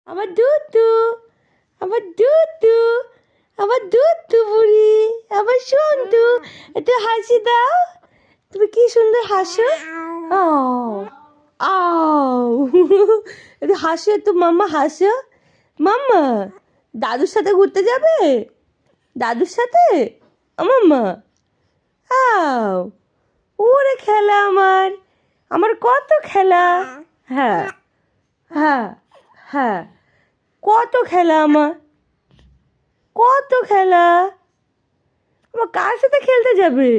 আমার দুধু, আমার দুধু, আমার দুধু বুড়ি, আমার সন্তু। একটু হাসি দাও। তুমি কি সুন্দর হাসো। ও আও একটু হাসো, একটু মাম্মা হাসো। মাম্মা দাদুর সাথে ঘুরতে যাবে? দাদুর সাথে মাম্মা। আও ওরে খেলা আমার, আমার কত খেলা। হ্যাঁ হ্যাঁ হ্যাঁ, কত খেলা আমার, কত খেলা। আমার কার সাথে খেলতে যাবে?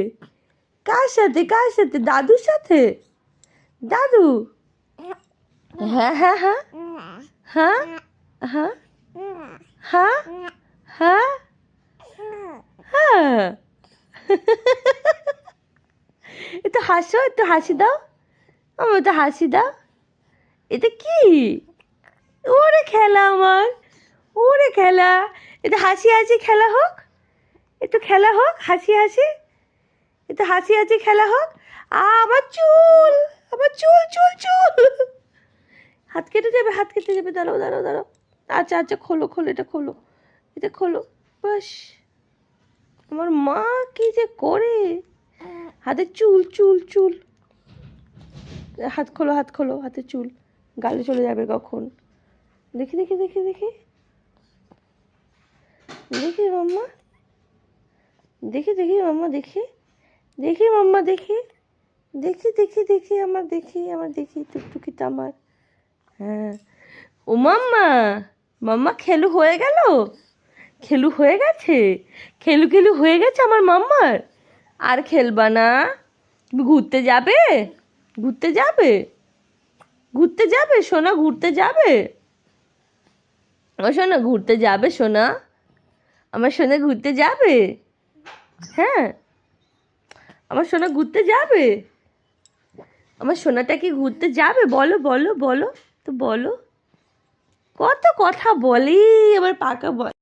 কার সাথে, কার সাথে? দাদুর সাথে? দাদু? হ্যাঁ হ্যাঁ হ্যাঁ হ্যাঁ হ্যাঁ হ্যাঁ হ্যাঁ হ্যাঁ একটু হাসো, একটু হাসি দাও। আমার একটু হাসি দাও। এটা কি? ওরে খেলা আমার, ওরে খেলা। একটু হাসি হাসি খেলা হোক, একটু খেলা হোক হাসি হাসি, একটু হাসি হাসি খেলা হোক। আমার চুল, আমার চুল চুল চুল। হাত কেটে যাবে, হাত কেটে যাবে। দাঁড়াও দাঁড়াও দাঁড়াও। আচ্ছা আচ্ছা, খোলো খোলো, এটা খোলো, এটা খোলো। বাস, আমার মা কি যে করে। হাতে চুল চুল চুল। হাত খোলো, হাত খোলো, হাতে চুল। গালে চলে যাবে কখন। দেখি দেখি দেখি দেখি দেখি মাম্মা, দেখি দেখি মাম্মা, দেখি দেখি মাম্মা, দেখি দেখি দেখি দেখি আমার, দেখি আমার, দেখি টুকটুকিটা আমার। হ্যাঁ ও মাম্মা, মাম্মা খেলু হয়ে গেল, খেলু হয়ে গেছে, খেলু খেলু হয়ে গেছে আমার মাম্মার। আর খেলবা না? তুমি ঘুরতে যাবে? ঘুরতে যাবে? ঘুরতে যাবে সোনা? ঘুরতে যাবে? আমার সোনা ঘুরতে যাবে সোনা? আমার সোনা ঘুরতে যাবে? হ্যাঁ আমার সোনা ঘুরতে যাবে? আমার সোনাটা কি ঘুরতে যাবে? বলো বলো বলো তো, বলো। কত কথা বলে আমার পাকা বল।